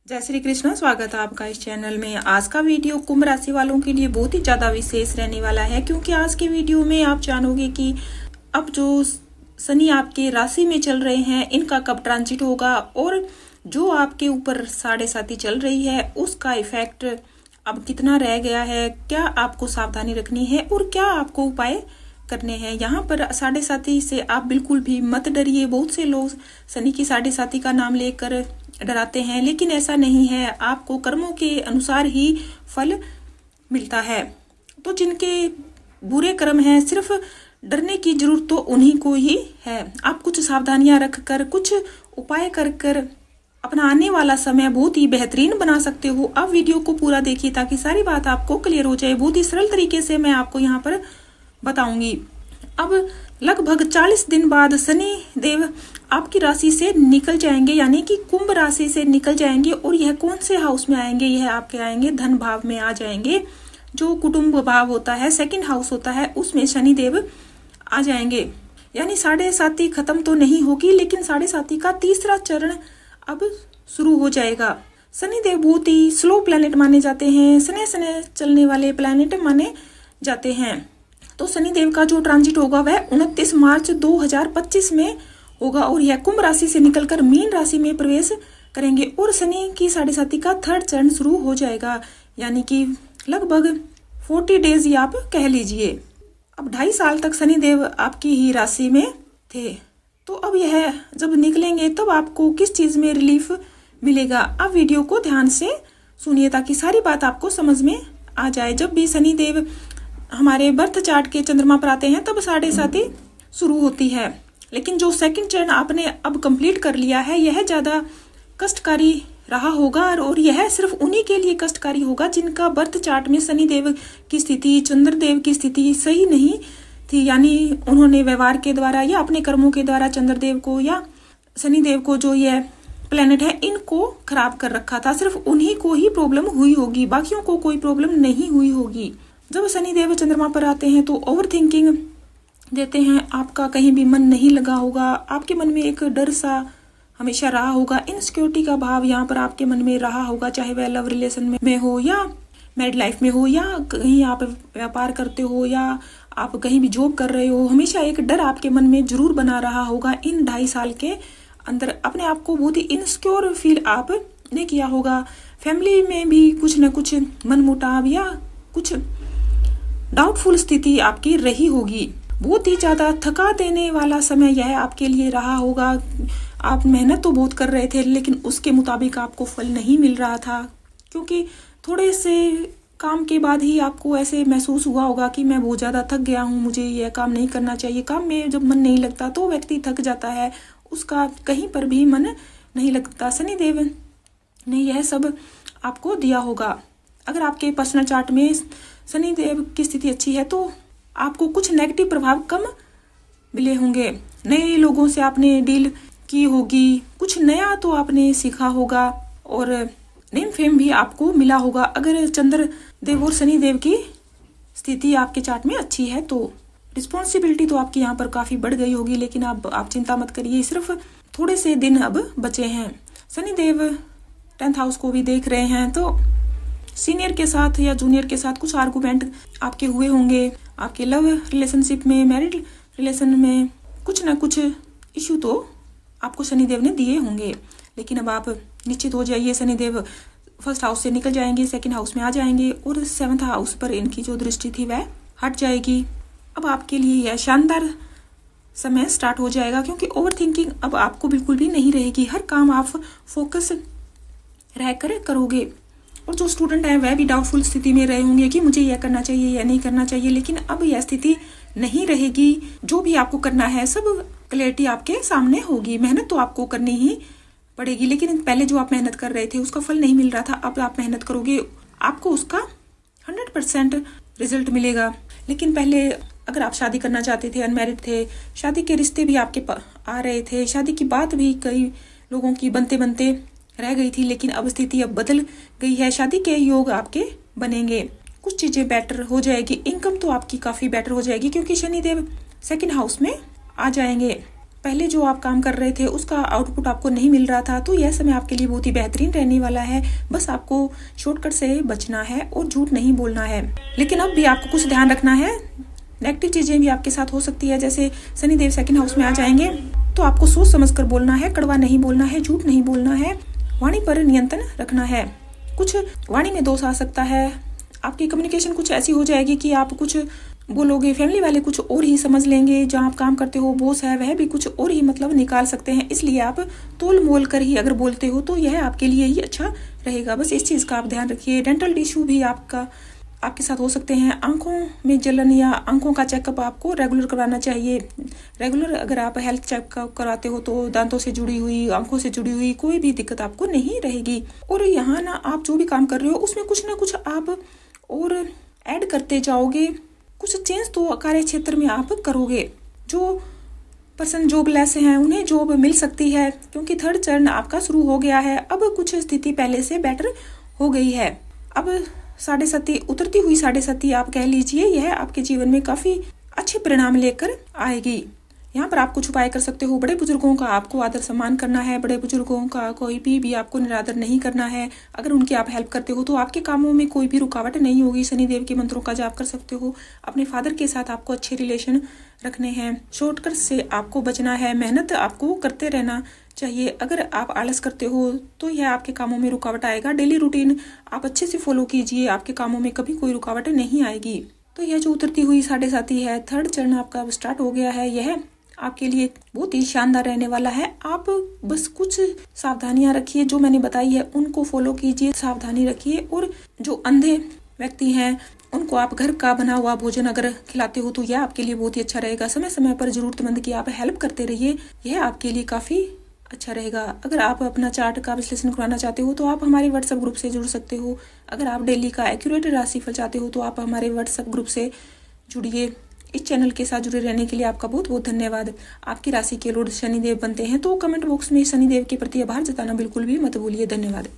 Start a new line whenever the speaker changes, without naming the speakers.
जय श्री कृष्ण। स्वागत है आपका इस चैनल में। आज का वीडियो कुंभ राशि वालों के लिए बहुत ही ज्यादा विशेष रहने वाला है, क्योंकि आज के वीडियो में आप जानोगे कि अब जो शनि आपके राशि में चल रहे हैं इनका कब ट्रांजिट होगा, और जो आपके ऊपर 7.5 चल रही है उसका इफेक्ट अब कितना रह गया है, क्या आपको सावधानी रखनी है और क्या आपको उपाय करने हैं। यहाँ पर 7.5 से आप बिल्कुल भी मत डरिए। बहुत से लोग शनि की 7.5 का नाम लेकर डराते हैं, लेकिन ऐसा नहीं है। आपको कर्मों के अनुसार ही फल मिलता है। तो जिनके बुरे कर्म हैं, सिर्फ डरने की जरूरत तो उन्हीं को ही है। आप कुछ सावधानियां रखकर, कुछ उपाय कर कर अपना आने वाला समय बहुत ही बेहतरीन बना सकते हो। अब वीडियो को पूरा देखिए ताकि सारी बात आपको क्लियर हो जाए। बहुत ही सरल तरीके से मैं आपको यहाँ पर बताऊंगी। अब लगभग 40 दिन बाद शनि देव आपकी राशि से निकल जाएंगे, यानी कि कुंभ राशि से निकल जाएंगे। और यह कौन से हाउस में आएंगे? यह आपके आएंगे धन भाव में आ जाएंगे। जो कुटुंब भाव होता है, सेकंड हाउस होता है, उसमें शनि देव आ जाएंगे। यानी 7.5 खत्म तो नहीं होगी, लेकिन 7.5 का तीसरा चरण अब शुरू हो जाएगा। शनि देव बहुत ही स्लो प्लैनेट माने जाते हैं, सने सने चलने वाले प्लैनेट माने जाते हैं। तो शनि देव का जो ट्रांजिट होगा वह 29 मार्च 2025 में होगा, और यह कुंभ राशि से निकलकर मीन राशि में प्रवेश करेंगे। और शनि की 7.5 का थर्ड चरण शुरू हो जाएगा, यानी कि लगभग 40 डेज ही आप कह लीजिए। अब 2.5 साल तक शनि देव आपकी ही राशि में थे, तो अब यह जब निकलेंगे तब आपको किस चीज में रिलीफ मिलेगा। अब वीडियो को ध्यान से सुनिए ताकि सारी बात आपको समझ में आ जाए। जब भी शनि देव हमारे बर्थ चार्ट के चंद्रमा पर आते हैं तब 7.5 शुरू होती है, लेकिन जो सेकंड चरण आपने अब कंप्लीट कर लिया है यह ज्यादा कष्टकारी रहा होगा, और यह सिर्फ उन्हीं के लिए कष्टकारी होगा जिनका बर्थ चार्ट में शनि देव की स्थिति, चंद्र देव की स्थिति सही नहीं थी। यानी उन्होंने व्यवहार के द्वारा या अपने कर्मों के द्वारा चंद्रदेव को या शनि देव को, जो यह प्लेनेट है, इनको खराब कर रखा था। सिर्फ उन्हीं को ही प्रॉब्लम हुई होगी, बाकियों को कोई प्रॉब्लम नहीं हुई होगी। जब शनि देव चंद्रमा पर आते हैं तो ओवर थिंकिंग देते हैं, आपका कहीं भी मन नहीं लगा होगा, आपके मन में एक डर सा हमेशा रहा होगा, इनसिक्योरिटी का भाव यहाँ पर आपके मन में रहा होगा, चाहे वह लव रिलेशन में हो या मैरिड लाइफ में हो, या कहीं आप व्यापार करते हो या आप कहीं भी जॉब कर रहे हो। हमेशा एक डर आपके मन में जरूर बना रहा होगा। इन 2.5 साल के अंदर अपने आप को बहुत ही इनसिक्योर फील आपने किया होगा। फैमिली में भी कुछ न कुछ मनमुटाव या कुछ डाउटफुल स्थिति आपकी रही होगी। बहुत ही ज्यादा थका देने वाला समय यह आपके लिए रहा होगा। आप मेहनत तो बहुत कर रहे थे, लेकिन उसके मुताबिक आपको फल नहीं मिल रहा था, क्योंकि थोड़े से काम के बाद ही आपको ऐसे महसूस हुआ होगा कि मैं बहुत ज्यादा थक गया हूँ, मुझे यह काम नहीं करना चाहिए। काम में जब मन नहीं लगता तो व्यक्ति थक जाता है, उसका कहीं पर भी मन नहीं लगता। शनि देव ने यह सब आपको दिया होगा। अगर आपके पर्सनल चार्ट में शनि देव की स्थिति अच्छी है तो आपको कुछ नेगेटिव प्रभाव कम मिले होंगे। नए लोगों से आपने डील की होगी, कुछ नया तो आपने सीखा होगा, और नेम फेम भी आपको मिला होगा। अगर चंद्र देव और शनि देव की स्थिति आपके चार्ट में अच्छी है तो रिस्पॉन्सिबिलिटी तो आपकी यहाँ पर काफी बढ़ गई होगी, लेकिन अब आप चिंता मत करिए, सिर्फ थोड़े से दिन अब बचे हैं। शनि देव 10th हाउस को भी देख रहे हैं, तो सीनियर के साथ या जूनियर के साथ कुछ आर्गुमेंट आपके हुए होंगे। आपके लव रिलेशनशिप में, मैरिड रिलेशन में कुछ ना कुछ इश्यू तो आपको शनिदेव ने दिए होंगे, लेकिन अब आप निश्चित हो जाइए। शनिदेव फर्स्ट हाउस से निकल जाएंगे, सेकंड हाउस में आ जाएंगे, और 7th हाउस पर इनकी जो दृष्टि थी वह हट जाएगी। अब आपके लिए यह शानदार समय स्टार्ट हो जाएगा, क्योंकि ओवर थिंकिंग अब आपको बिल्कुल भी नहीं रहेगी। हर काम आप फोकस रहकर करोगे। और जो स्टूडेंट है वह भी डाउटफुल स्थिति में रहे होंगे कि मुझे यह करना चाहिए या नहीं करना चाहिए, लेकिन अब यह स्थिति नहीं रहेगी। जो भी आपको करना है सब क्लैरिटी आपके सामने होगी। मेहनत तो आपको करनी ही पड़ेगी, लेकिन पहले जो आप मेहनत कर रहे थे उसका फल नहीं मिल रहा था, अब आप मेहनत करोगे, आपको उसका 100% रिजल्ट मिलेगा। लेकिन पहले अगर आप शादी करना चाहते थे, अनमैरिड थे, शादी के रिश्ते भी आपके आ रहे थे, शादी की बात भी कई लोगों की बनते बनते रह गई थी, लेकिन अब स्थिति अब बदल गई है। शादी के योग आपके बनेंगे, कुछ चीजें बेटर हो जाएगी। इनकम तो आपकी काफी बेटर हो जाएगी, क्योंकि शनि देव सेकंड हाउस में आ जाएंगे। पहले जो आप काम कर रहे थे उसका आउटपुट आपको नहीं मिल रहा था, तो यह समय आपके लिए बहुत ही बेहतरीन रहने वाला है। बस आपको शॉर्टकट से बचना है और झूठ नहीं बोलना है। लेकिन अब भी आपको कुछ ध्यान रखना है, नेगेटिव चीजें भी आपके साथ हो सकती है। जैसे शनिदेव सेकंड हाउस में आ जाएंगे, तो आपको सोच समझ कर बोलना है, कड़वा नहीं बोलना है, झूठ नहीं बोलना है, वाणी पर नियंत्रण रखना है। कुछ वाणी में दोष आ सकता है, आपकी कम्युनिकेशन कुछ ऐसी हो जाएगी कि आप कुछ बोलोगे, फैमिली वाले कुछ और ही समझ लेंगे। जहाँ आप काम करते हो बॉस है वह भी कुछ और ही मतलब निकाल सकते हैं, इसलिए आप तोल मोल कर ही अगर बोलते हो तो यह आपके लिए ही अच्छा रहेगा। बस इस चीज़ का आप ध्यान रखिए। डेंटल इशू भी आपके साथ हो सकते हैं। आंखों में जलन या आंखों का चेकअप आपको रेगुलर कराना चाहिए। रेगुलर अगर आप हेल्थ चेकअप कराते हो तो दांतों से जुड़ी हुई, आंखों से जुड़ी हुई कोई भी दिक्कत आपको नहीं रहेगी। और यहाँ ना आप जो भी काम कर रहे हो उसमें कुछ ना कुछ आप और ऐड करते जाओगे, कुछ चेंज तो कार्य क्षेत्र में आप करोगे। जो पर्सन जॉबलेस हैं उन्हें जॉब मिल सकती है, क्योंकि थर्ड चरण आपका शुरू हो गया है। अब कुछ स्थिति पहले से बेटर हो गई है। अब 7.5 उतरती हुई 7.5 आप कह लीजिए, यह आपके जीवन में काफी अच्छे परिणाम लेकर आएगी। यहाँ पर आप कुछ उपाय कर सकते हो। बड़े बुजुर्गों का आपको आदर सम्मान करना है। बड़े बुजुर्गों का कोई भी आपको निरादर नहीं करना है। अगर उनकी आप हेल्प करते हो तो आपके कामों में कोई भी रुकावट नहीं होगी। शनिदेव के मंत्रों का जाप कर सकते हो। अपने फादर के साथ आपको अच्छे रिलेशन रखने हैं। शॉर्टकट से आपको बचना है। मेहनत आपको करते रहना चाहिए। अगर आप आलस करते हो तो यह आपके कामों में रुकावट आएगा। डेली रूटीन आप अच्छे से फॉलो कीजिए, आपके कामों में कभी कोई रुकावट नहीं आएगी। तो यह जो उतरती हुई 7.5 है, थर्ड चरण आपका स्टार्ट हो गया है। यह आपके लिए बहुत ही शानदार रहने वाला है। आप बस कुछ सावधानियां रखिए, जो मैंने बताई है उनको फॉलो कीजिए, सावधानी रखिए। और जो अंधे व्यक्ति हैं उनको आप घर का बना हुआ भोजन अगर खिलाते हो तो यह आपके लिए बहुत ही अच्छा रहेगा। समय समय पर जरूरतमंद की आप हेल्प करते रहिए, यह आपके लिए काफी अच्छा रहेगा। अगर आप अपना चार्ट का विश्लेषण करवाना चाहते हो तो आप हमारे व्हाट्सएप ग्रुप से जुड़ सकते हो। अगर आप डेली का एक्यूरेट राशिफल चाहते हो तो आप हमारे व्हाट्सएप ग्रुप से जुड़िए। इस चैनल के साथ जुड़े रहने के लिए आपका बहुत बहुत धन्यवाद। आपकी राशि के लॉर्ड शनिदेव बनते हैं, तो कमेंट बॉक्स में शनिदेव के प्रति आभार जताना बिल्कुल भी मत भूलिए। धन्यवाद।